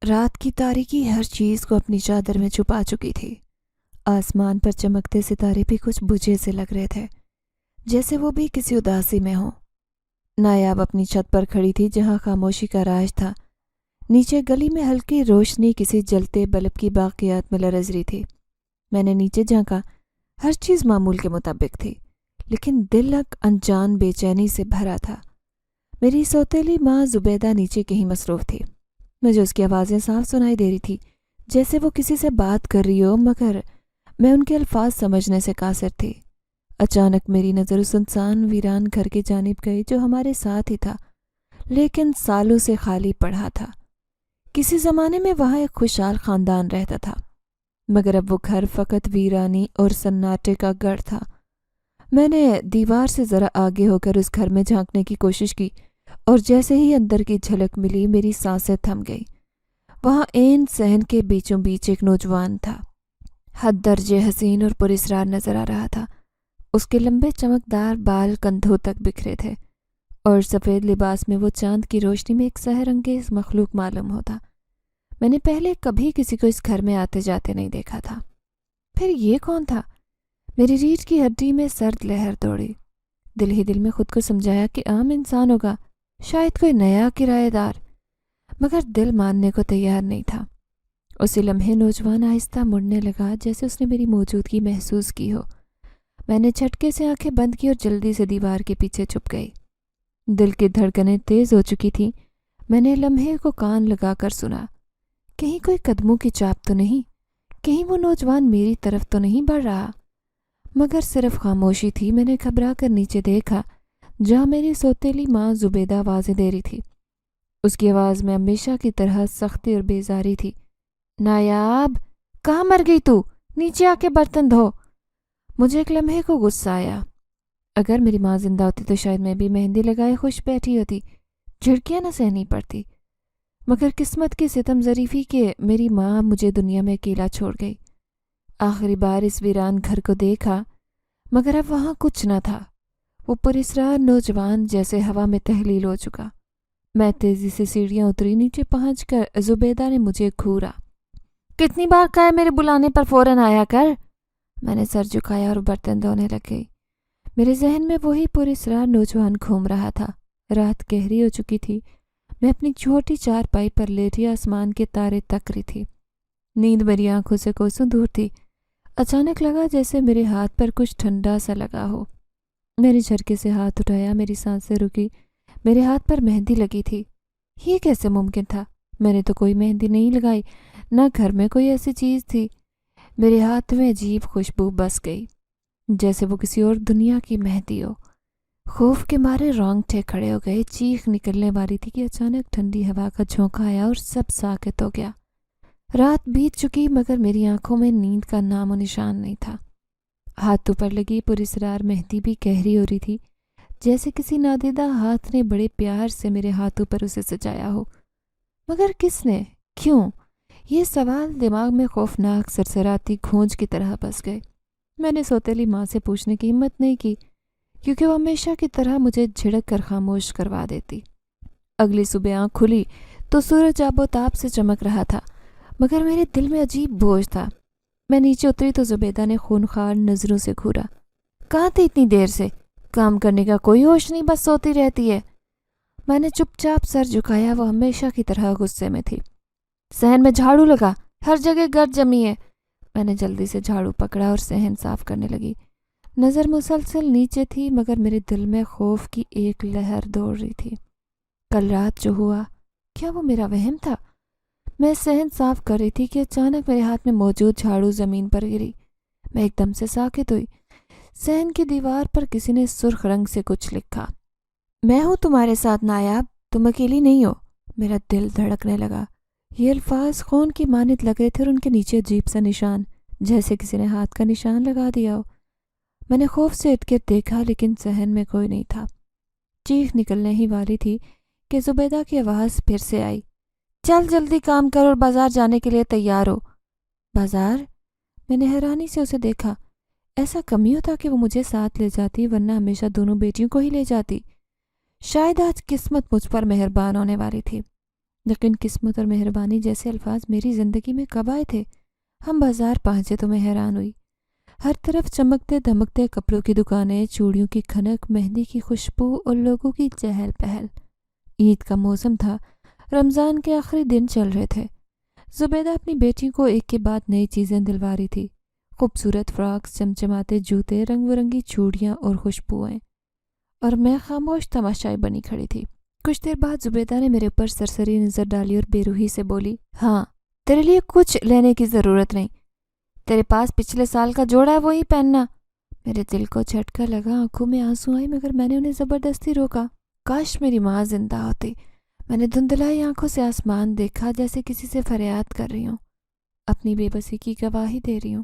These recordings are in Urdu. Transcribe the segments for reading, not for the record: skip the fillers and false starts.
رات کی تاریکی ہر چیز کو اپنی چادر میں چھپا چکی تھی۔ آسمان پر چمکتے ستارے بھی کچھ بجھے سے لگ رہے تھے، جیسے وہ بھی کسی اداسی میں ہوں۔ نایاب اپنی چھت پر کھڑی تھی جہاں خاموشی کا راج تھا۔ نیچے گلی میں ہلکی روشنی کسی جلتے بلب کی باقیات میں لرز رہی تھی۔ میں نے نیچے جھانکا، ہر چیز معمول کے مطابق تھی، لیکن دل ایک انجان بے چینی سے بھرا تھا۔ میری سوتیلی ماں زبیدہ نیچے کہیں مصروف تھی۔ مجھے اس کی آوازیں صاف سنائی دے رہی تھی، جیسے وہ کسی سے بات کر رہی ہو، مگر میں ان کے الفاظ سمجھنے سے قاصر تھی۔ اچانک میری نظر اس سنسان ویران گھر کی جانب گئی جو ہمارے ساتھ ہی تھا، لیکن سالوں سے خالی پڑا تھا۔ کسی زمانے میں وہاں ایک خوشحال خاندان رہتا تھا، مگر اب وہ گھر فقط ویرانی اور سناٹے کا گڑھ تھا۔ میں نے دیوار سے ذرا آگے ہو کر اس گھر میں جھانکنے کی کوشش کی، اور جیسے ہی اندر کی جھلک ملی میری سانسیں تھم گئی۔ وہاں عین صحن کے بیچوں بیچ ایک نوجوان تھا، حد درجے حسین اور پراسرار نظر آ رہا تھا۔ اس کے لمبے چمکدار بال کندھوں تک بکھرے تھے، اور سفید لباس میں وہ چاند کی روشنی میں ایک سحر انگیز مخلوق معلوم ہوتا۔ میں نے پہلے کبھی کسی کو اس گھر میں آتے جاتے نہیں دیکھا تھا۔ پھر یہ کون تھا؟ میری ریڑھ کی ہڈی میں سرد لہر دوڑی۔ دل ہی دل میں خود کو سمجھایا کہ عام انسان ہوگا، شاید کوئی نیا کرایہ دار، مگر دل ماننے کو تیار نہیں تھا۔ اسی لمحے نوجوان آہستہ مڑنے لگا، جیسے اس نے میری موجودگی محسوس کی ہو۔ میں نے جھٹکے سے آنکھیں بند کی اور جلدی سے دیوار کے پیچھے چھپ گئی۔ دل کی دھڑکنیں تیز ہو چکی تھیں۔ میں نے لمحے کو کان لگا کر سنا، کہیں کوئی قدموں کی چاپ تو نہیں، کہیں وہ نوجوان میری طرف تو نہیں بڑھ رہا، مگر صرف خاموشی تھی۔ میں نے گھبرا کر نیچے دیکھا، جہاں میری سوتیلی ماں زبیدہ آوازیں دے رہی تھی۔ اس کی آواز میں ہمیشہ کی طرح سختی اور بیزاری تھی۔ نایاب، کہاں مر گئی تو؟ نیچے آ کے برتن دھو۔ مجھے ایک لمحے کو غصہ آیا۔ اگر میری ماں زندہ ہوتی تو شاید میں بھی مہندی لگائے خوش بیٹھی ہوتی، جھڑکیاں نہ سہنی پڑتی، مگر قسمت کی ستم ظریفی کہ میری ماں مجھے دنیا میں اکیلا چھوڑ گئی۔ آخری بار اس ویران گھر کو دیکھا، مگر اب وہاں کچھ نہ تھا۔ وہ پراسرار نوجوان جیسے ہوا میں تحلیل ہو چکا۔ میں تیزی سے سیڑھیاں اتری، نیچے پہنچ کر زبیدہ نے مجھے گھورا۔ کتنی بار کہا ہے میرے بلانے پر فوراً آیا کر؟ میں نے سر جھکایا اور برتن دھونے لگ گئی۔ میرے ذہن میں وہی پراسرار نوجوان گھوم رہا تھا۔ رات گہری ہو چکی تھی۔ میں اپنی چھوٹی چارپائی پر لیٹی آسمان کے تارے تک رہی تھی۔ نیند میری آنکھوں سے کوسوں دور تھی۔ اچانک لگا جیسے میرے ہاتھ پر کچھ ٹھنڈا سا لگا ہو۔ میں نے جھٹکے سے ہاتھ اٹھایا، میری سانسیں رکی۔ میرے ہاتھ پر مہندی لگی تھی۔ یہ کیسے ممکن تھا؟ میں نے تو کوئی مہندی نہیں لگائی، نہ گھر میں کوئی ایسی چیز تھی۔ میرے ہاتھ میں عجیب خوشبو بس گئی، جیسے وہ کسی اور دنیا کی مہندی ہو۔ خوف کے مارے رونگٹے کھڑے ہو گئے، چیخ نکلنے والی تھی کہ اچانک ٹھنڈی ہوا کا جھونکا آیا اور سب ساکت ہو گیا۔ رات بیت چکی، مگر میری آنکھوں میں نیند کا نام و نشان نہیں تھا۔ ہاتھوں پر لگی پراسرار مہندی بھی گہری ہو رہی تھی، جیسے کسی نادیدہ ہاتھ نے بڑے پیار سے میرے ہاتھوں پر اسے سجایا ہو۔ مگر کس نے؟ کیوں؟ یہ سوال دماغ میں خوفناک سرسراتی گونج کی طرح بس گئے۔ میں نے سوتیلی ماں سے پوچھنے کی ہمت نہیں کی، کیونکہ وہ ہمیشہ کی طرح مجھے جھڑک کر خاموش کروا دیتی۔ اگلی صبح آنکھ کھلی تو سورج آب و تاب سے چمک رہا تھا، مگر میرے دل میں عجیب بوجھ تھا۔ میں نیچے اتری تو زبیدہ نے خونخوار نظروں سے گھورا۔ کہاں تھی اتنی دیر سے؟ کام کرنے کا کوئی ہوش نہیں، بس سوتی رہتی ہے۔ میں نے چپ چاپ سر جھکایا، وہ ہمیشہ کی طرح غصے میں تھی۔ صحن میں جھاڑو لگا، ہر جگہ گرد جمی ہے۔ میں نے جلدی سے جھاڑو پکڑا اور صحن صاف کرنے لگی۔ نظر مسلسل نیچے تھی، مگر میرے دل میں خوف کی ایک لہر دوڑ رہی تھی۔ کل رات جو ہوا، کیا وہ میرا وہم تھا؟ میں صحن صاف کر رہی تھی کہ اچانک میرے ہاتھ میں موجود جھاڑو زمین پر گری۔ میں ایک دم سے ساکت ہوئی۔ صحن کی دیوار پر کسی نے سرخ رنگ سے کچھ لکھا۔ میں ہوں تمہارے ساتھ نایاب، تم اکیلی نہیں ہو۔ میرا دل دھڑکنے لگا۔ یہ الفاظ خون کی مانند لگ رہے تھے اور ان کے نیچے عجیب سا نشان، جیسے کسی نے ہاتھ کا نشان لگا دیا ہو۔ میں نے خوف سے اٹھ کر دیکھا، لیکن صحن میں کوئی نہیں تھا۔ چیخ نکلنے ہی والی تھی کہ زبیدہ کی آواز پھر سے آئی۔ چل جلدی کام کر اور بازار جانے کے لیے تیار ہو۔ بازار؟ میں نے حیرانی سے اسے دیکھا۔ ایسا کم ہی ہوتا کہ وہ مجھے ساتھ لے جاتی، ورنہ ہمیشہ دونوں بیٹیوں کو ہی لے جاتی۔ شاید آج قسمت مجھ پر مہربان ہونے والی تھی۔ لیکن قسمت اور مہربانی جیسے الفاظ میری زندگی میں کب آئے تھے؟ ہم بازار پہنچے تو میں حیران ہوئی۔ ہر طرف چمکتے دمکتے کپڑوں کی دکانیں، چوڑیوں کی کھنک، مہندی کی خوشبو اور لوگوں کی چہل پہل۔ عید کا موسم تھا، رمضان کے آخری دن چل رہے تھے۔ زبیدہ اپنی بیٹی کو ایک کے بعد نئی چیزیں دلوا رہی تھی، خوبصورت فراکس، چمچماتے جوتے، رنگ برنگی چوڑیاں اور خوشبوئیں، اور میں خاموش تماشائی بنی کھڑی تھی۔ کچھ دیر بعد زبیدہ نے میرے اوپر سرسری نظر ڈالی اور بے روحی سے بولی، ہاں تیرے لیے کچھ لینے کی ضرورت نہیں، تیرے پاس پچھلے سال کا جوڑا ہے وہی پہننا۔ میرے دل کو جھٹکا لگا، آنکھوں میں آنسو آئے، مگر میں نے انہیں زبردستی روکا۔ کاش میری ماں زندہ ہوتی۔ میں نے دھندلائی آنکھوں سے آسمان دیکھا، جیسے کسی سے فریاد کر رہی ہوں، اپنی بے بسی کی گواہی دے رہی ہوں۔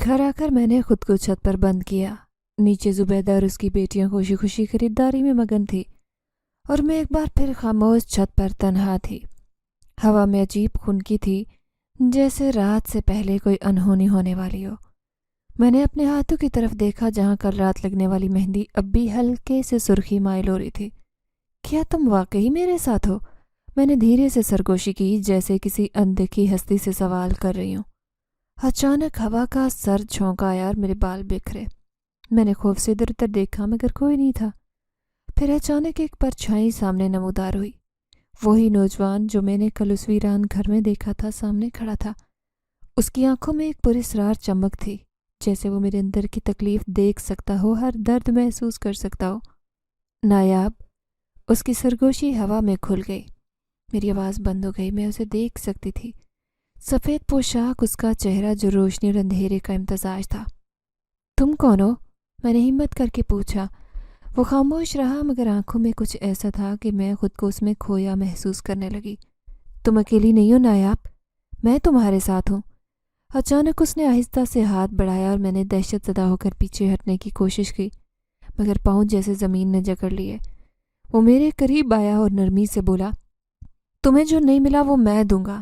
گھر آ کر میں نے خود کو چھت پر بند کیا۔ نیچے زبیدہ اور اس کی بیٹیاں خوشی خوشی خریداری میں مگن تھی، اور میں ایک بار پھر خاموش چھت پر تنہا تھی۔ ہوا میں عجیب خنکی تھی، جیسے رات سے پہلے کوئی انہونی ہونے والی ہو۔ میں نے اپنے ہاتھوں کی طرف دیکھا، جہاں کل رات لگنے والی مہندی اب بھی ہلکے سے سرخی مائل ہو رہی تھی۔ کیا تم واقعی میرے ساتھ ہو؟ میں نے دھیرے سے سرگوشی کی، جیسے کسی اندیکھی ہستی سے سوال کر رہی ہوں۔ اچانک ہوا کا سرد جھونکا آیا اور میرے بال بکھرے۔ میں نے خوف سے ادھر ادھر دیکھا، مگر کوئی نہیں تھا۔ پھر اچانک ایک پرچھائی سامنے نمودار ہوئی۔ وہی نوجوان جو میں نے کل اس ویران گھر میں دیکھا تھا سامنے کھڑا تھا۔ اس کی آنکھوں میں ایک پراسرار چمک تھی، جیسے وہ میرے اندر کی تکلیف دیکھ سکتا ہو، ہر درد محسوس کر سکتا ہو۔ نایاب، اس کی سرگوشی ہوا میں کھل گئی۔ میری آواز بند ہو گئی، میں اسے دیکھ سکتی تھی۔ سفید پوشاک، اس کا چہرہ جو روشنی اور اندھیرے کا امتزاج تھا۔ تم کون ہو؟ میں نے ہمت کر کے پوچھا۔ وہ خاموش رہا، مگر آنکھوں میں کچھ ایسا تھا کہ میں خود کو اس میں کھویا محسوس کرنے لگی۔ تم اکیلی نہیں ہو نایاب، میں تمہارے ساتھ ہوں۔ اچانک اس نے آہستہ سے ہاتھ بڑھایا اور میں نے دہشت زدہ ہو کر پیچھے ہٹنے کی کوشش کی، مگر پاؤں جیسے زمین نے جکڑ لیے۔ وہ میرے قریب آیا اور نرمی سے بولا، تمہیں جو نہیں ملا وہ میں دوں گا۔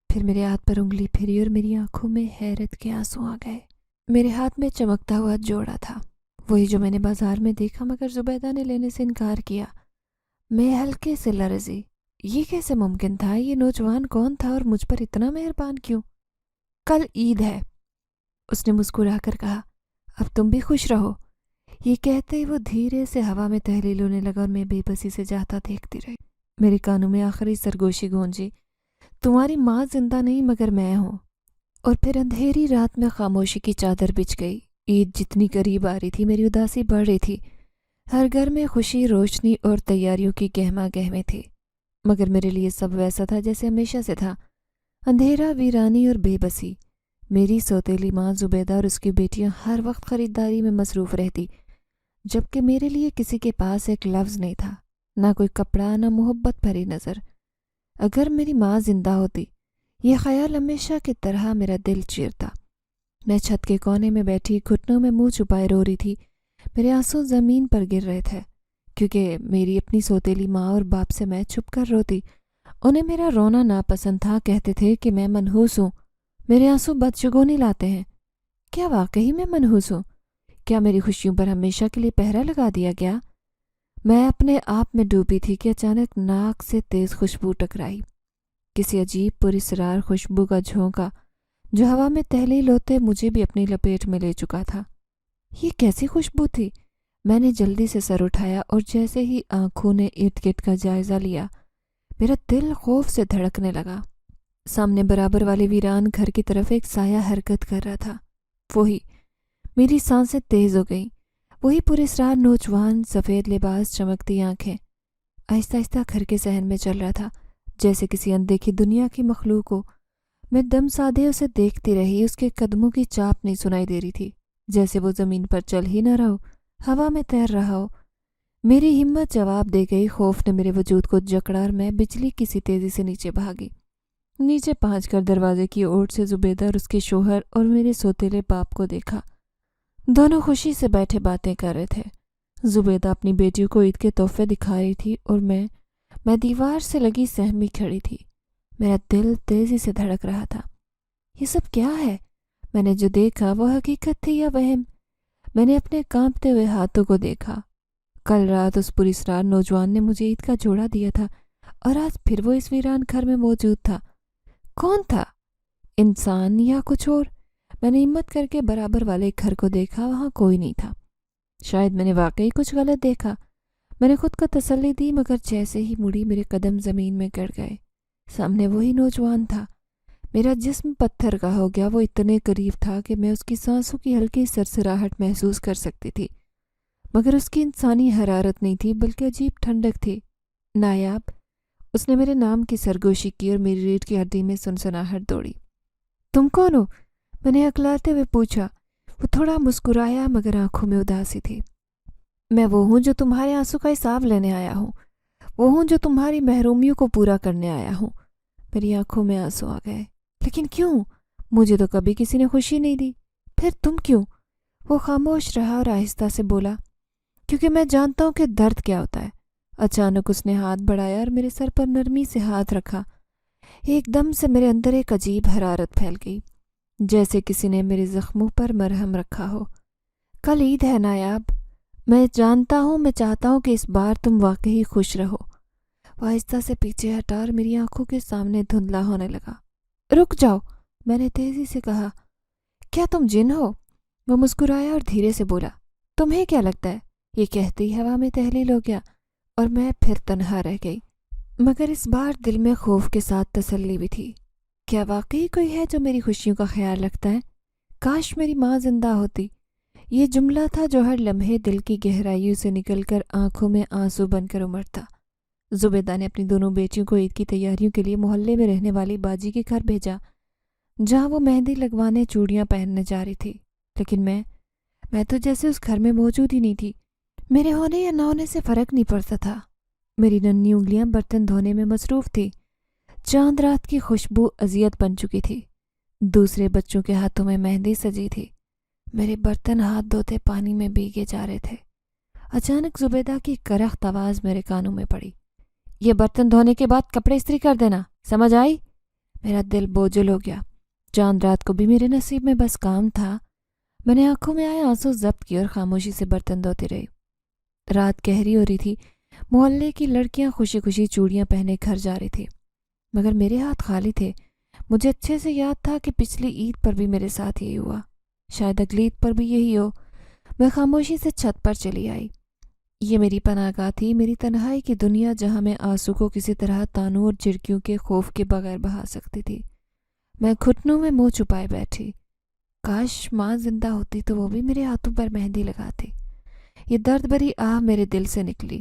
پھر میرے ہاتھ پر انگلی پھری اور میری آنکھوں میں حیرت کے آنسو آ گئے۔ میرے ہاتھ میں چمکتا ہوا جوڑا تھا، وہی جو میں نے بازار میں دیکھا، مگر زبیدہ نے لینے سے انکار کیا۔ میں ہلکے سے لرزی۔ یہ کیسے ممکن تھا؟ یہ نوجوان کون تھا اور مجھ پر اتنا مہربان کیوں؟ کل عید ہے، اس نے مسکرا کر کہا، اب تم بھی خوش رہو۔ یہ کہتے ہی وہ دھیرے سے ہوا میں تحلیل ہونے لگا اور میں بے بسی سے جاتا دیکھتی رہی۔ میرے کانوں میں آخری سرگوشی گونجی، تمہاری ماں زندہ نہیں مگر میں ہوں۔ اور پھر اندھیری رات میں خاموشی کی چادر بچھ گئی۔ عید جتنی قریب آ رہی تھی، میری اداسی بڑھ رہی تھی۔ ہر گھر میں خوشی، روشنی اور تیاریوں کی گہما گہمی تھی، مگر میرے لیے سب ویسا تھا جیسے ہمیشہ سے تھا، اندھیرا، ویرانی اور بے بسی۔ میری سوتیلی ماں زبیدہ اور اس کی بیٹیاں ہر وقت خریداری میں مصروف رہتی، جبکہ میرے لیے کسی کے پاس ایک لفظ نہیں تھا، نہ کوئی کپڑا، نہ محبت بھری نظر۔ اگر میری ماں زندہ ہوتی، یہ خیال ہمیشہ کی طرح میرا دل چیرتا۔ میں چھت کے کونے میں بیٹھی گھٹنوں میں منہ چھپائے رو رہی تھی۔ میرے آنسو زمین پر گر رہے تھے، کیونکہ میری اپنی سوتیلی ماں اور باپ سے میں چھپ کر روتی۔ انہیں میرا رونا ناپسند تھا، کہتے تھے کہ میں منحوس ہوں، میرے آنسو بدشگونی لاتے ہیں۔ کیا واقعی میں منحوس ہوں؟ کیا میری خوشیوں پر ہمیشہ کے لیے پہرا لگا دیا گیا؟ میں اپنے آپ میں ڈوبی تھی کہ اچانک ناک سے تیز خوشبو ٹکرائی، کسی عجیب پراسرار خوشبو کا جھونکا جو ہوا میں تحلیل ہوتے مجھے بھی اپنی لپیٹ میں لے چکا تھا۔ یہ کیسی خوشبو تھی؟ میں نے جلدی سے سر اٹھایا اور جیسے ہی آنکھوں نے ارد گرد کا جائزہ لیا، میرا دل خوف سے دھڑکنے لگا۔ سامنے برابر والے ویران گھر کی طرف ایک سایہ حرکت کر رہا تھا۔ وہی، میری سانسیں تیز ہو گئیں۔ وہی پراسرار نوجوان، سفید لباس، چمکتی آنکھیں، آہستہ آہستہ گھر کے صحن میں چل رہا تھا، جیسے کسی اندیکھی دنیا کی مخلوق ہو۔ میں دم سادے اسے دیکھتی رہی، اس کے قدموں کی چاپ نہیں سنائی دے رہی تھی، جیسے وہ زمین پر چل ہی نہ رہا ہو، ہوا میں تیر رہا ہو۔ میری ہمت جواب دے گئی، خوف نے میرے وجود کو جکڑا اور میں بجلی کی سی تیزی سے نیچے بھاگی۔ نیچے پہنچ کر دروازے کی اوٹ سے زبیدہ اور اس کے شوہر اور میرے سوتیلے باپ کو دیکھا۔ دونوں خوشی سے بیٹھے باتیں کر رہے تھے۔ زبیدہ اپنی بیٹیوں کو عید کے تحفے دکھا رہی تھی اور میں دیوار سے لگی سہمی کھڑی تھی۔ میرا دل تیزی سے دھڑک رہا تھا۔ یہ سب کیا ہے؟ میں نے جو دیکھا وہ حقیقت تھی یا وہم؟ میں نے اپنے کانپتے ہوئے ہاتھوں کو دیکھا۔ کل رات اس پراسرار نوجوان نے مجھے عید کا جوڑا دیا تھا، اور آج پھر وہ اس ویران گھر میں موجود تھا۔ کون تھا؟ انسان یا کچھ اور؟ میں نے ہمت کر کے برابر والے گھر کو دیکھا، وہاں کوئی نہیں تھا۔ شاید میں نے واقعی کچھ غلط دیکھا۔ میں نے خود کو تسلی دی، مگر جیسے ہی مڑی میرے قدم زمین میں گڑ گئے۔ سامنے وہی نوجوان تھا۔ میرا جسم پتھر کا ہو گیا۔ وہ اتنے قریب تھا کہ میں اس کی سانسوں کی ہلکی سرسراہٹ محسوس کر سکتی تھی، مگر اس کی انسانی حرارت نہیں تھی، بلکہ عجیب ٹھنڈک تھی۔ نایاب، اس نے میرے نام کی سرگوشی کی اور میری ریڑھ کی ہڈی میں سنسناہٹ دوڑی۔ تم کون ہو؟ میں نے اکلاتے ہوئے پوچھا۔ وہ تھوڑا مسکرایا، مگر آنکھوں میں اداسی تھی۔ میں وہ ہوں جو تمہارے آنسوں کا حساب لینے آیا ہوں، وہ ہوں جو تمہاری محرومیوں کو پورا کرنے آیا ہوں۔ میری آنکھوں میں آنسو آ گئے۔ لیکن کیوں؟ مجھے تو کبھی کسی نے خوشی نہیں دی، پھر تم کیوں؟ وہ خاموش رہا اور آہستہ سے بولا، کیونکہ میں جانتا ہوں کہ درد کیا ہوتا ہے۔ اچانک اس نے ہاتھ بڑھایا اور میرے سر پر نرمی سے ہاتھ رکھا۔ ایک دم سے میرے اندر ایک عجیب حرارت پھیل گئی، جیسے کسی نے میرے زخموں پر مرہم رکھا ہو۔ کل عید ہے نایاب، میں جانتا ہوں، میں چاہتا ہوں کہ اس بار تم واقعی خوش رہو۔ وہ آہستہ سے پیچھے ہٹا اور میری آنکھوں کے سامنے دھندلا ہونے لگا۔ رک جاؤ، میں نے تیزی سے کہا۔ کیا تم جن ہو؟ وہ مسکرایا اور دھیرے سے بولا، تمہیں کیا لگتا ہے؟ یہ کہتی ہوا میں تحلیل ہو گیا اور میں پھر تنہا رہ گئی، مگر اس بار دل میں خوف کے ساتھ تسلی بھی تھی۔ کیا واقعی کوئی ہے جو میری خوشیوں کا خیال رکھتا ہے؟ کاش میری ماں زندہ ہوتی۔ یہ جملہ تھا جو ہر لمحے دل کی گہرائیوں سے نکل کر آنکھوں میں آنسو بن کر امڑتا۔ زبیدہ نے اپنی دونوں بیٹیوں کو عید کی تیاریوں کے لیے محلے میں رہنے والی باجی کے گھر بھیجا، جہاں وہ مہندی لگوانے، چوڑیاں پہننے جا رہی تھی۔ لیکن میں تو جیسے اس گھر میں موجود ہی نہیں تھی۔ میرے ہونے یا نہ ہونے سے فرق نہیں پڑتا تھا۔ میری ننھی انگلیاں برتن دھونے میں مصروف تھی۔ چاند رات کی خوشبو اذیت بن چکی تھی۔ دوسرے بچوں کے ہاتھوں میں مہندی سجی تھی۔ میرے برتن ہاتھ دھوتے پانی میں بھیگے جا رہے تھے۔ اچانک زبیدہ کی کرخت آواز میرے کانوں میں پڑی، یہ برتن دھونے کے بعد کپڑے استری کر دینا، سمجھ آئی؟ میرا دل بوجھل ہو گیا۔ چاند رات کو بھی میرے نصیب میں بس کام تھا۔ میں نے آنکھوں میں آئے آنسو ضبط کیے اور خاموشی سے برتن دھوتی رہی۔ رات گہری ہو رہی تھی۔ محلے کی لڑکیاں خوشی خوشی چوڑیاں پہنے گھر جا رہی تھی، مگر میرے ہاتھ خالی تھے۔ مجھے اچھے سے یاد تھا کہ پچھلی عید پر بھی میرے ساتھ یہی ہوا، شاید اگلی عید پر بھی یہی ہو۔ میں خاموشی سے چھت پر چلی آئی۔ یہ میری پناہ گاہ تھی، میری تنہائی کی دنیا، جہاں میں آنسو کو کسی طرح تانوں اور جھڑکیوں کے خوف کے بغیر بہا سکتی تھی۔ میں گھٹنوں میں منہ چھپائے بیٹھی۔ کاش ماں زندہ ہوتی تو وہ بھی میرے ہاتھوں پر مہندی لگاتی۔ یہ درد بھری آہ میرے دل سے نکلی۔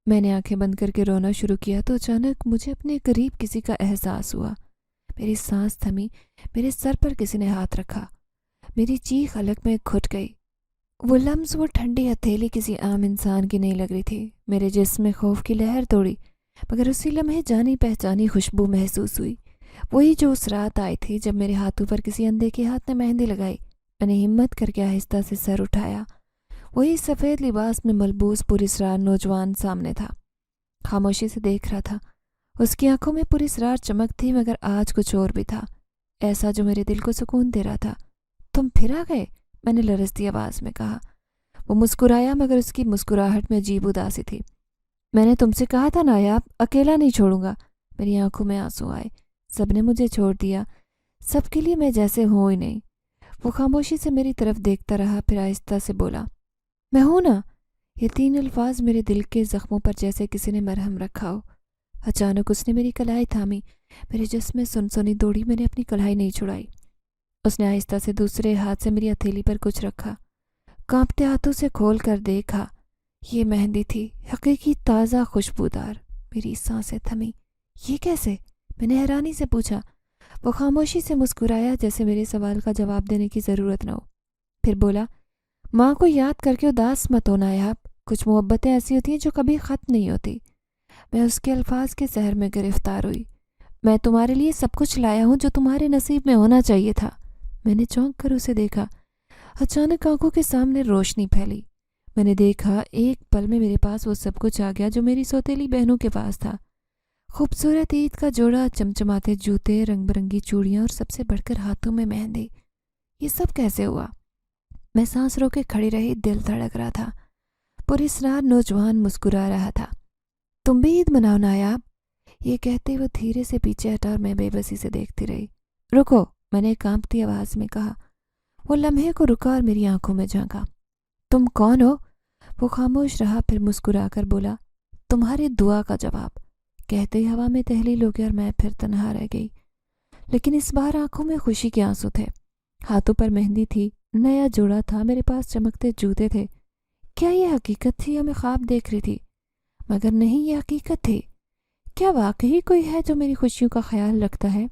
میں نے آنکھیں بند کر کے رونا شروع کیا تو اچانک مجھے اپنے قریب کسی کا احساس ہوا۔ میری سانس تھمی، میرے سر پر کسی نے ہاتھ رکھا۔ میری چیخ حلق میں گھٹ گئی۔ وہ لمس، وہ ٹھنڈی ہتھیلی کسی عام انسان کی نہیں لگ رہی تھی۔ میرے جسم میں خوف کی لہر دوڑی، مگر اسی لمحے جانی پہچانی خوشبو محسوس ہوئی، وہی جو اس رات آئی تھی جب میرے ہاتھوں پر کسی اندھے کے ہاتھ نے مہندی لگائی۔ میں نے ہمت کر کے آہستہ سے سر اٹھایا۔ وہی سفید لباس میں ملبوس پراسرار نوجوان سامنے تھا۔ خاموشی سے دیکھ رہا تھا۔ اس کی آنکھوں میں پراسرار چمک تھی، مگر آج کچھ اور بھی تھا، ایسا جو میرے دل کو سکون دے رہا تھا۔ تم پھر آ گئے؟ میں نے لرزتی آواز میں کہا۔ وہ مسکرایا، مگر اس کی مسکراہٹ میں عجیب اداسی تھی۔ میں نے تم سے کہا تھا نایاب، اکیلا نہیں چھوڑوں گا۔ میری آنکھوں میں آنسو آئے۔ سب نے مجھے چھوڑ دیا، سب کے لیے میں جیسے ہوں ہی نہیں۔ وہ خاموشی سے میری طرف دیکھتا رہا، پھر آہستہ سے بولا، میں ہوں نا۔ یہ تین الفاظ میرے دل کے زخموں پر جیسے کسی نے مرہم رکھا ہو۔ اچانک اس نے میری کلائی تھامی، میرے جسم میں سنسنی دوڑی، میں نے اپنی کلائی نہیں چھڑائی۔ اس نے آہستہ سے دوسرے ہاتھ سے میری ہتھیلی پر کچھ رکھا۔ کانپتے ہاتھوں سے کھول کر دیکھا، یہ مہندی تھی، حقیقی، تازہ، خوشبودار۔ میری سانسیں تھمی۔ یہ کیسے؟ میں نے حیرانی سے پوچھا۔ وہ خاموشی سے مسکرایا، جیسے میرے سوال کا جواب دینے کی ضرورت نہ ہو۔ پھر بولا، ماں کو یاد کر کے اداس مت ہو نایاب، کچھ محبتیں ایسی ہوتی ہیں جو کبھی ختم نہیں ہوتی۔ میں اس کے الفاظ کے زہر میں گرفتار ہوئی۔ میں تمہارے لیے سب کچھ لایا ہوں جو تمہارے نصیب میں ہونا چاہیے تھا۔ میں نے چونک کر اسے دیکھا۔ اچانک آنکھوں کے سامنے روشنی پھیلی۔ میں نے دیکھا ایک پل میں میرے پاس وہ سب کچھ آ گیا جو میری سوتیلی بہنوں کے پاس تھا۔ خوبصورت عید کا جوڑا، چمچماتے جوتے، رنگ برنگی چوڑیاں اور سب سے بڑھ کر ہاتھوں میں مہندی۔ یہ سب کیسے ہوا؟ میں سانس رو کے کھڑی رہی، دل دھڑک رہا تھا۔ پراسرار نوجوان مسکرا رہا تھا۔ تم بھی عید مناؤ نایاب، یہ کہتے وہ دھیرے سے پیچھے ہٹا اور میں بے بسی سے دیکھتی رہی۔ رکو، میں نے کانپتی آواز میں کہا۔ وہ لمحے کو رکا اور میری آنکھوں میں جھانکا۔ تم کون ہو؟ وہ خاموش رہا، پھر مسکرا کر بولا، تمہاری دعا کا جواب۔ کہتے ہی ہوا میں تحلیل ہو گئی اور میں پھر تنہا رہ گئی، لیکن اس بار آنکھوں میں خوشی کے آنسو تھے۔ ہاتھوں پر مہندی تھی، نیا جوڑا تھا، میرے پاس چمکتے جوتے تھے۔ کیا یہ حقیقت تھی یا میں خواب دیکھ رہی تھی؟ مگر نہیں، یہ حقیقت تھی۔ کیا واقعی کوئی ہے جو میری خوشیوں کا خیال رکھتا ہے؟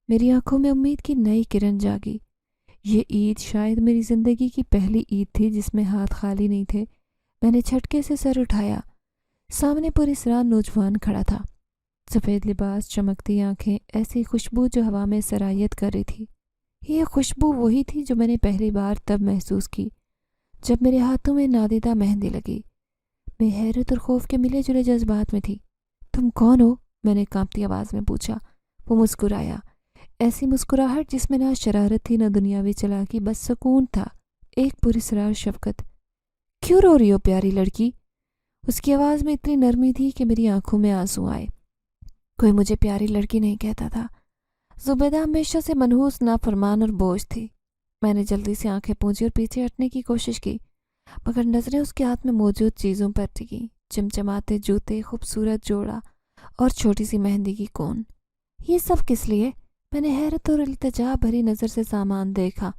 میری آنکھوں میں امید کی نئی کرن جاگی۔ یہ عید شاید میری زندگی کی پہلی عید تھی جس میں ہاتھ خالی نہیں تھے۔ میں نے جھٹکے سے سر اٹھایا۔ سامنے پراسرار نوجوان کھڑا تھا، سفید لباس، چمکتی آنکھیں، ایسی خوشبو جو ہوا میں سرایت کر رہی تھی۔ یہ خوشبو وہی تھی جو میں نے پہلی بار تب محسوس کی جب میرے ہاتھوں میں نادیدہ مہندی لگی۔ میں حیرت اور خوف کے ملے جلے جذبات میں تھی۔ تم کون ہو؟ میں نے کانپتی آواز میں پوچھا۔ وہ مسکرایا، ایسی مسکراہٹ جس میں نہ شرارت تھی نہ دنیاوی چلاکی، بس سکون تھا، ایک پراسرار شفقت۔ کیوں رو رہی ہو پیاری لڑکی؟ اس کی آواز میں اتنی نرمی تھی کہ میری آنکھوں میں آنسو آئے۔ کوئی مجھے پیاری لڑکی نہیں کہتا تھا۔ زبیدہ ہمیشہ سے منحوس، نافرمان اور بوجھ تھی۔ میں نے جلدی سے آنکھیں پونچھی اور پیچھے ہٹنے کی کوشش کی، مگر نظریں اس کے ہاتھ میں موجود چیزوں پر ٹکیں، چمچماتے جوتے، خوبصورت جوڑا اور چھوٹی سی مہندی کی کون۔ یہ سب کس لیے؟ میں نے حیرت اور التجا بھری نظر سے سامان دیکھا۔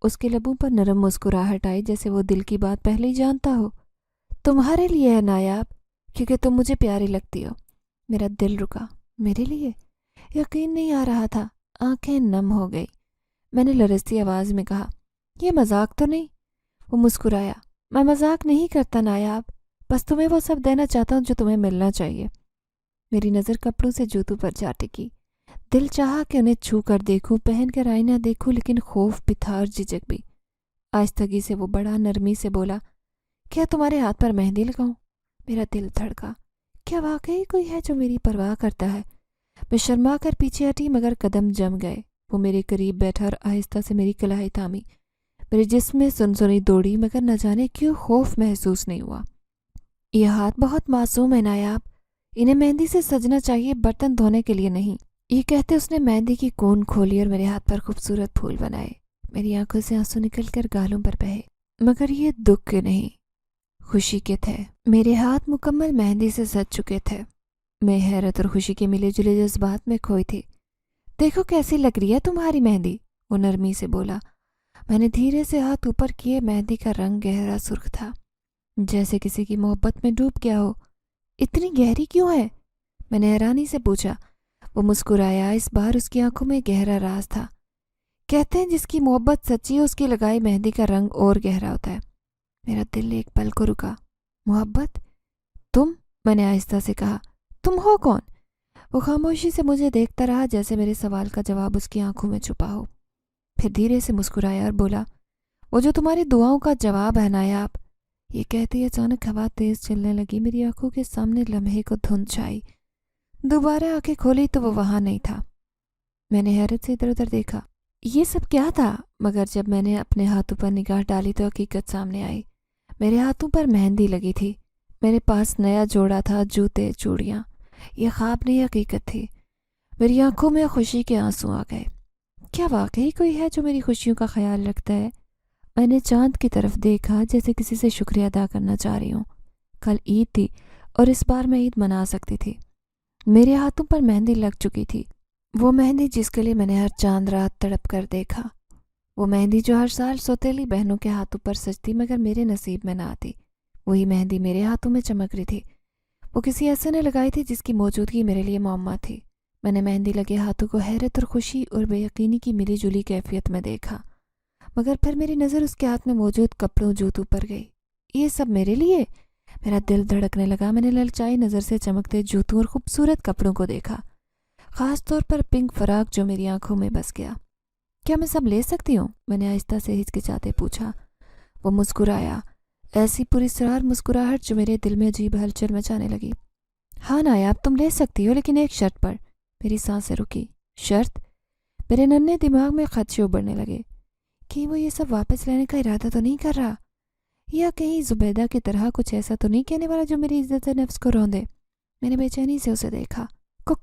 اس کے لبوں پر نرم مسکراہٹ آئی، جیسے وہ دل کی بات پہلے ہی جانتا ہو۔ تمہارے لیے ہے نایاب، کیونکہ تم مجھے پیاری لگتی ہو۔ میرا دل رکا۔ میرے لیے؟ یقین نہیں آ رہا تھا، آنکھیں نم ہو گئی۔ میں نے لرزتی آواز میں کہا، یہ مذاق تو نہیں؟ وہ مسکرایا، میں مذاق نہیں کرتا نایاب، بس تمہیں وہ سب دینا چاہتا ہوں جو تمہیں ملنا چاہیے۔ میری نظر کپڑوں سے جوتوں پر جا ٹکی۔ دل چاہا کہ انہیں چھو کر دیکھوں، پہن کر آئینہ دیکھوں، لیکن خوف بھی تھا اور جھجک بھی۔ آہستگی سے وہ بڑا نرمی سے بولا، کیا تمہارے ہاتھ پر مہندی لگاؤں؟ میرا دل دھڑکا۔ کیا واقعی کوئی ہے جو میری پرواہ کرتا ہے؟ میں شرما کر پیچھے ہٹی، مگر قدم جم گئے۔ وہ میرے قریب بیٹھا اور آہستہ سے میری کلائی تھامی۔ میرے جسم میں سنسنی دوڑی، مگر نہ جانے کیوں خوف محسوس نہیں ہوا۔ یہ ہاتھ بہت معصوم ہے نایاب، انہیں مہندی سے سجنا چاہیے، برتن دھونے کے لیے نہیں۔ یہ کہتے اس نے مہندی کی کون کھولی اور میرے ہاتھ پر خوبصورت پھول بنائے۔ میری آنکھوں سے آنسو نکل کر گالوں پر بہے، مگر یہ دکھ کے نہیں، خوشی کے تھے۔ میرے ہاتھ مکمل مہندی سے سج چکے تھے۔ میں حیرت اور خوشی کے ملے جلے جذبات میں کھوئی تھی۔ دیکھو کیسی لگ رہی ہے تمہاری مہندی، وہ نرمی سے بولا۔ میں نے دھیرے سے ہاتھ اوپر کیے۔ مہندی کا رنگ گہرا سرخ تھا، جیسے کسی کی محبت میں ڈوب گیا ہو۔ اتنی گہری کیوں ہے؟ میں نے حیرانی سے پوچھا۔ وہ مسکرایا، اس بار اس کی آنکھوں میں گہرا راز تھا۔ کہتے ہیں جس کی محبت سچی ہے اس کی لگائی مہندی کا رنگ اور گہرا ہوتا ہے۔ میرا دل ایک پل کو رکا۔ محبت؟ تم؟ میں نے آہستہ سے کہا، تم ہو کون؟ وہ خاموشی سے مجھے دیکھتا رہا، جیسے میرے سوال کا جواب اس کی آنکھوں میں چھپا ہو۔ پھر دھیرے سے مسکرایا اور بولا، وہ جو تمہاری دعاؤں کا جواب ہے نایاب۔ یہ کہتے ہی اچانک ہوا تیز چلنے لگی، میری آنکھوں کے سامنے لمحے کو دھند چھائی۔ دوبارہ آنکھیں کھولی تو وہ وہاں نہیں تھا۔ میں نے حیرت سے ادھر ادھر دیکھا، یہ سب کیا تھا؟ مگر جب میں نے اپنے ہاتھوں پر نگاہ ڈالی تو حقیقت سامنے آئی۔ میرے ہاتھوں پر مہندی لگی تھی، میرے پاس نیا جوڑا تھا، جوتے، چوڑیاں۔ یہ خواب نہیں، حقیقت تھی۔ میری آنکھوں میں خوشی کے آنسو آ گئے۔ کیا واقعی کوئی ہے جو میری خوشیوں کا خیال رکھتا ہے؟ میں نے چاند کی طرف دیکھا، جیسے کسی سے شکریہ ادا کرنا چاہ رہی ہوں۔ کل عید تھی اور اس بار میں عید منا سکتی تھی۔ میرے ہاتھوں پر مہندی لگ چکی تھی، وہ مہندی جس کے لیے میں نے ہر چاند رات تڑپ کر دیکھا، وہ مہندی جو ہر سال سوتیلی بہنوں کے ہاتھوں پر سجتی مگر میرے نصیب میں نہ آتی۔ وہی مہندی میرے ہاتھوں میں چمک رہی تھی۔ وہ کسی ایسے نے لگائی تھی جس کی موجودگی میرے لیے معمہ تھی۔ میں نے مہندی لگے ہاتھوں کو حیرت اور خوشی اور بے یقینی کی ملی جلی کیفیت میں دیکھا، مگر پھر میری نظر اس کے ہاتھ میں موجود کپڑوں، جوتوں پر گئی۔ یہ سب میرے لیے؟ میرا دل دھڑکنے لگا۔ میں نے للچائی نظر سے چمکتے جوتوں اور خوبصورت کپڑوں کو دیکھا، خاص طور پر پنک فراق جو میری آنکھوں میں بس گیا۔ کیا میں سب لے سکتی ہوں؟ میں نے آہستہ سے ہچکچاتے پوچھا۔ وہ مسکرایا، ایسی پراسرار مسکراہٹ جو میرے دل میں عجیب ہلچل مچانے لگی۔ ہاں نایاب، تم لے سکتی ہو، لیکن ایک شرط پر۔ میری سانسیں رکی۔ شرط؟ میرے ننھے دماغ میں خدشے ابھرنے لگے۔ کہ وہ یہ سب واپس لینے کا ارادہ تو نہیں کر رہا، یا کہیں زبیدہ کی طرح کچھ ایسا تو نہیں کہنے والا جو میری عزت نفس کو روندے؟ میں نے بے چینی سے اسے دیکھا۔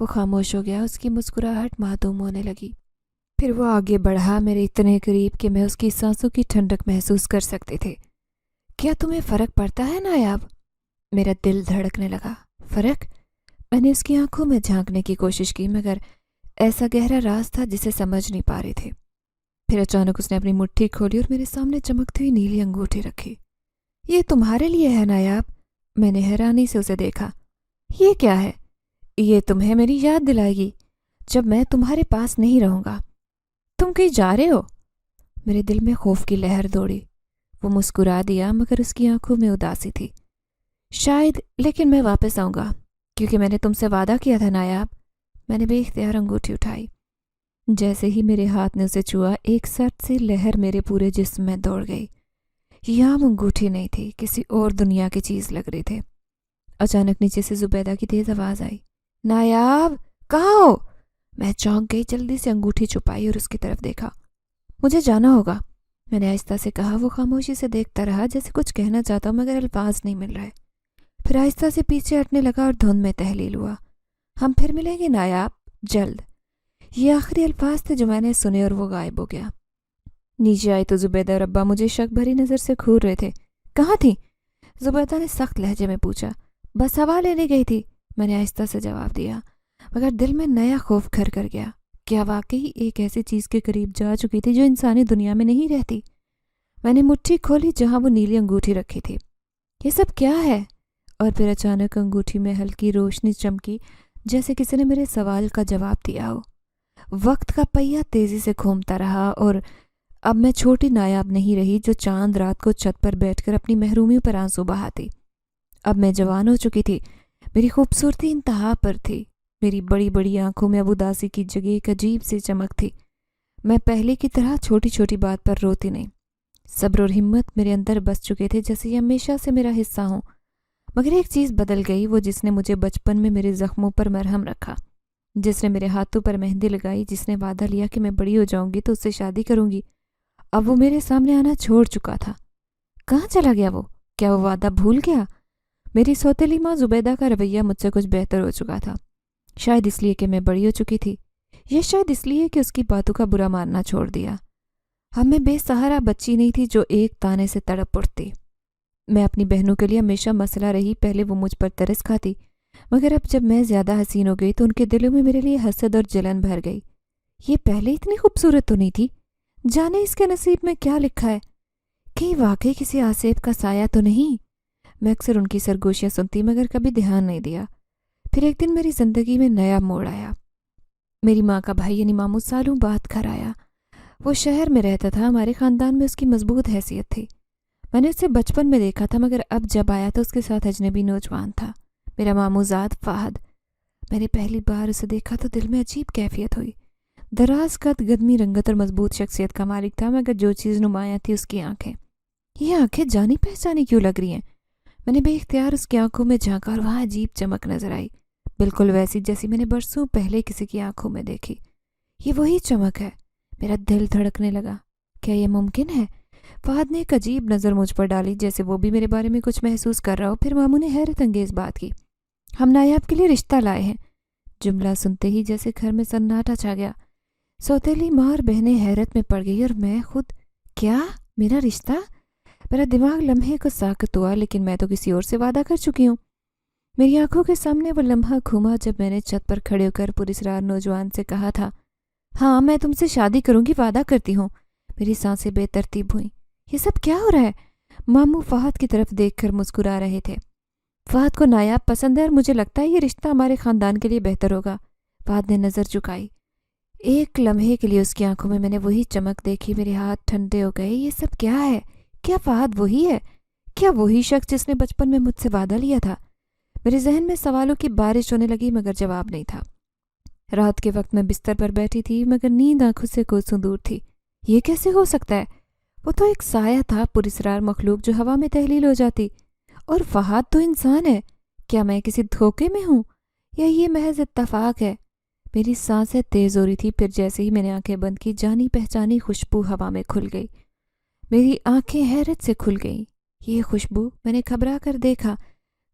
وہ خاموش ہو گیا، اس کی مسکراہٹ معدوم ہونے لگی۔ پھر وہ آگے بڑھا، میرے اتنے قریب کہ میں اس کی سانسوں کی ٹھنڈک محسوس کر سکتے تھے۔ کیا تمہیں فرق پڑتا ہے نایاب؟ میرا دل دھڑکنے لگا۔ فرق؟ میں نے اس کی آنکھوں میں جھانکنے کی کوشش کی، مگر ایسا گہرا راز تھا جسے سمجھ نہیں پا رہے تھے۔ پھر اچانک اس نے اپنی مٹھی کھولی اور میرے سامنے چمکتی ہوئی نیلی انگوٹھی رکھی۔ یہ تمہارے لیے ہے نایاب؟ میں نے حیرانی سے اسے دیکھا۔ یہ کیا ہے؟ یہ تمہیں میری یاد دلائے گی جب میں تمہارے پاس نہیں رہوں گا۔ تم کہیں جا رہے ہو؟ میرے دل میں خوف کی لہر دوڑی۔ وہ مسکرا دیا، مگر اس کی آنکھوں میں اداسی تھی۔ شاید، لیکن میں واپس آؤں گا، کیونکہ میں نے تم سے وعدہ کیا تھا نایاب۔ میں نے بے اختیار انگوٹھی اٹھائی۔ جیسے ہی میرے ہاتھ نے اسے چھوا، ایک سرد سی لہر میرے پورے جسم میں دوڑ گئی۔ یہ عام انگوٹھی نہیں تھی، کسی اور دنیا کی چیز لگ رہی تھے۔ اچانک نیچے سے زبیدہ کی تیز آواز آئی، نایاب کہاں ہو؟ میں چونک گئی، جلدی سے انگوٹھی چھپائی اور اس کی طرف دیکھا۔ مجھے جانا ہوگا، میں نے آہستہ سے کہا۔ وہ خاموشی سے دیکھتا رہا، جیسے کچھ کہنا چاہتا ہوں مگر الفاظ نہیں مل رہے۔ پھر آہستہ سے پیچھے ہٹنے لگا اور دھند میں تحلیل ہوا۔ ہم پھر ملیں گے نایاب، جلد۔ یہ آخری الفاظ تھے جو میں نے سنے اور وہ غائب ہو گیا۔ نیچے آئی تو زبیدہ اور ابا مجھے شک بھری نظر سے گھور رہے تھے۔ کہاں تھی؟ زبیدہ نے سخت لہجے میں پوچھا۔ بس ہوا لینے گئی تھی، میں نے آہستہ سے جواب دیا، مگر دل میں نیا خوف گھر کر گیا۔ کیا واقعی ایک ایسی چیز کے قریب جا چکی تھی جو انسانی دنیا میں نہیں رہتی؟ میں نے مٹھی کھولی جہاں وہ نیلی انگوٹھی رکھی تھی۔ یہ سب کیا ہے؟ اور پھر اچانک انگوٹھی میں ہلکی روشنی چمکی، جیسے کسی نے میرے سوال کا جواب دیا ہو۔ وقت کا پہیہ تیزی سے گھومتا رہا اور اب میں چھوٹی نایاب نہیں رہی جو چاند رات کو چھت پر بیٹھ کر اپنی محرومیوں پر آنسو بہاتی۔ اب میں جوان ہو چکی تھی، میری خوبصورتی انتہا پر تھی۔ میری بڑی بڑی آنکھوں میں اب اداسی کی جگہ ایک عجیب سی چمک تھی۔ میں پہلے کی طرح چھوٹی چھوٹی بات پر روتی نہیں۔ صبر اور ہمت میرے اندر بس چکے تھے، جیسے یہ ہمیشہ سے میرا حصہ ہوں۔ مگر ایک چیز بدل گئی، وہ جس نے مجھے بچپن میں میرے زخموں پر مرہم رکھا، جس نے میرے ہاتھوں پر مہندی لگائی، جس نے وعدہ لیا کہ میں بڑی ہو جاؤں گی تو اس سے شادی کروں گی، اب وہ میرے سامنے آنا چھوڑ چکا تھا۔ کہاں چلا گیا وہ؟ کیا وہ وعدہ بھول گیا؟ میری سوتیلی ماں زبیدہ کا رویہ مجھ سے کچھ بہتر ہو چکا تھا، شاید اس لیے کہ میں بڑی ہو چکی تھی، یا شاید اس لیے کہ اس کی باتوں کا برا ماننا چھوڑ دیا۔ اب میں بے سہارا بچی نہیں تھی جو ایک تانے سے تڑپ اٹھتی۔ میں اپنی بہنوں کے لیے ہمیشہ مسئلہ رہی۔ پہلے وہ مجھ پر ترس کھاتی، مگر اب جب میں زیادہ حسین ہو گئی تو ان کے دلوں میں میرے لیے حسد اور جلن بھر گئی۔ یہ پہلے اتنی خوبصورت تو نہیں تھی، جانے اس کے نصیب میں کیا لکھا ہے؟ کہیں واقعی کسی آصف کا سایہ تو نہیں؟ میں اکثر ان کی سرگوشیاں سنتی مگر کبھی دھیان نہیں دیا۔ پھر ایک دن میری زندگی میں نیا موڑ آیا۔ میری ماں کا بھائی یعنی ماموں سالوں بعد گھر آیا۔ وہ شہر میں رہتا تھا، ہمارے خاندان میں اس کی مضبوط حیثیت تھی۔ میں نے اسے بچپن میں دیکھا تھا، مگر اب جب آیا تو اس کے ساتھ اجنبی نوجوان تھا، میرا ماموں زاد فہد۔ میں نے پہلی بار اسے دیکھا تو دل میں عجیب کیفیت ہوئی۔ دراز قد، گدمی رنگت اور مضبوط شخصیت کا مالک تھا، مگر جو چیز نمایاں تھی اس کی آنکھیں۔ یہ آنکھیں جانی پہچانی کیوں لگ رہی ہیں؟ میں نے بے اختیار اس کی آنکھوں میں جھانکا اور وہاں عجیب چمک نظر آئی، بالکل ویسی جیسی میں نے برسوں پہلے کسی کی آنکھوں میں دیکھی۔ یہ وہی چمک ہے۔ میرا دل دھڑکنے لگا۔ کیا یہ ممکن ہے؟ فہد نے ایک عجیب نظر مجھ پر ڈالی، جیسے وہ بھی میرے بارے میں کچھ محسوس کر رہا ہو۔ پھر ماموں نے حیرت انگیز بات کی، ہم نایاب کے لیے رشتہ لائے ہیں۔ جملہ سنتے ہی جیسے گھر میں سناٹا چھا گیا۔ سوتیلی ماں اور بہنیں حیرت میں پڑ گئی اور میں خود۔ کیا میرا رشتہ؟ میرا دماغ لمحے کو ساکت ہوا، لیکن میں تو کسی اور سے وعدہ کر چکی ہوں۔ میری آنکھوں کے سامنے وہ لمحہ گھوما جب میں نے چھت پر کھڑے ہو کر پراسرار نوجوان سے کہا تھا، ہاں میں تم سے شادی کروں گی، وعدہ کرتی ہوں۔ میری سانسیں بے ترتیب ہوئیں۔ یہ سب کیا ہو رہا ہے؟ ماموں فہد کی طرف دیکھ کر مسکرا رہے تھے۔ فہد کو نایاب پسند ہے اور مجھے لگتا ہے یہ رشتہ ہمارے خاندان کے لیے بہتر ہوگا۔ فہد نے نظر چکائی۔ ایک لمحے کے لیے اس کی آنکھوں میں نے وہی چمک دیکھی، میرے ہاتھ ٹھنڈے ہو گئے۔ یہ سب کیا ہے؟ کیا فہد وہی ہے؟ کیا وہی شخص جس نے بچپن میں مجھ سے وعدہ لیا تھا؟ میرے ذہن میں سوالوں کی بارش ہونے لگی مگر جواب نہیں تھا۔ رات کے وقت میں بستر پر بیٹھی تھی مگر نیند آنکھوں سے کوسوں دور تھی۔ یہ کیسے ہو سکتا ہے؟ وہ تو ایک سایہ تھا، پراسرار مخلوق جو ہوا میں تحلیل ہو جاتی، اور فہد تو انسان ہے۔ کیا میں کسی دھوکے میں ہوں یا یہ محض اتفاق ہے؟ میری سانسیں تیز ہو رہی تھی۔ پھر جیسے ہی میں نے آنکھیں بند کی، جانی پہچانی خوشبو ہوا میں کھل گئی۔ میری آنکھیں حیرت سے کھل گئیں۔ یہ خوشبو! میں نے گھبرا کر دیکھا۔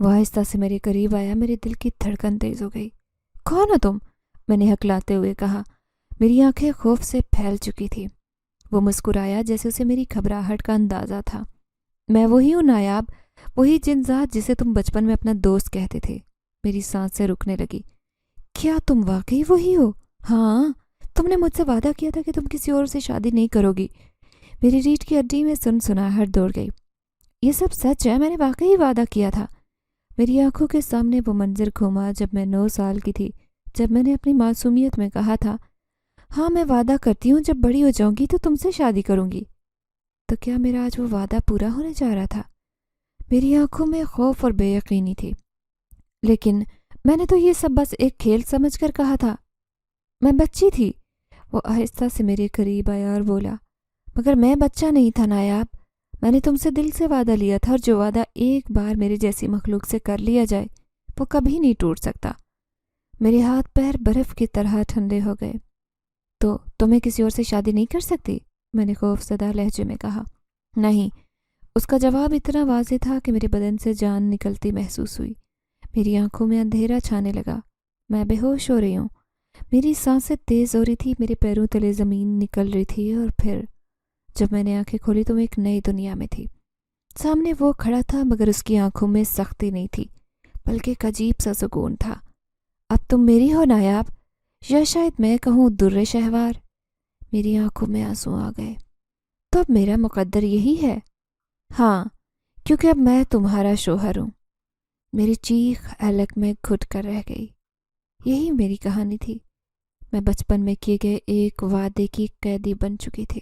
وہ آہستہ سے میرے قریب آیا، میرے دل کی دھڑکن تیز ہو گئی۔ کون ہو تم؟ میں نے ہکلاتے ہوئے کہا۔ میری آنکھیں خوف سے پھیل چکی تھی۔ وہ مسکرایا جیسے اسے میری گھبراہٹ کا اندازہ تھا۔ میں وہی ہوں نایاب، وہی جن ذات جسے تم بچپن میں اپنا دوست کہتے تھے۔ میری سانسیں رکنے لگی۔ کیا تم واقعی وہی ہو؟ ہاں، تم نے مجھ سے وعدہ کیا تھا کہ تم کسی اور سے شادی نہیں کرو گی۔ میری ریڑھ کی ہڈی میں سنسناہٹ دوڑ گئی۔ یہ سب سچ ہے، میں نے واقعی وعدہ کیا تھا۔ میری آنکھوں کے سامنے وہ منظر گھوما جب میں 9 سال کی تھی، جب میں نے اپنی معصومیت میں کہا تھا، ہاں میں وعدہ کرتی ہوں جب بڑی ہو جاؤں گی تو تم سے شادی کروں گی۔ تو کیا میرا آج وہ وعدہ پورا ہونے جا رہا تھا؟ میری آنکھوں میں خوف اور بے یقینی تھی۔ لیکن میں نے تو یہ سب بس ایک کھیل سمجھ کر کہا تھا، میں بچی تھی۔ وہ آہستہ سے میرے قریب آیا اور بولا، مگر میں بچہ نہیں تھا نایاب، میں نے تم سے دل سے وعدہ لیا تھا، اور جو وعدہ ایک بار میرے جیسی مخلوق سے کر لیا جائے وہ کبھی نہیں ٹوٹ سکتا۔ میرے ہاتھ پیر برف کی طرح ٹھنڈے ہو گئے۔ تو تمہیں کسی اور سے شادی نہیں کر سکتی؟ میں نے خوف زدہ لہجے میں کہا۔ نہیں۔ اس کا جواب اتنا واضح تھا کہ میرے بدن سے جان نکلتی محسوس ہوئی۔ میری آنکھوں میں اندھیرا چھانے لگا۔ میں بے ہوش ہو رہی ہوں۔ میری سانسیں تیز ہو رہی تھی، میرے پیروں تلے زمین نکل رہی تھی، اور پھر جب میں نے آنکھیں کھولی تو میں ایک نئی دنیا میں تھی۔ سامنے وہ کھڑا تھا، مگر اس کی آنکھوں میں سختی نہیں تھی، بلکہ ایک عجیب سا سکون تھا۔ اب تم میری ہو نایاب، یا شاید میں کہوں در شہوار۔ میری آنکھوں میں آنسو آ گئے۔ تو اب میرا مقدر یہی ہے؟ ہاں، کیونکہ اب میں تمہارا شوہر ہوں۔ میری چیخ حلق میں گھٹ کر رہ گئی۔ یہی میری کہانی تھی۔ میں بچپن میں کیے گئے ایک وعدے کی قیدی بن چکی تھی۔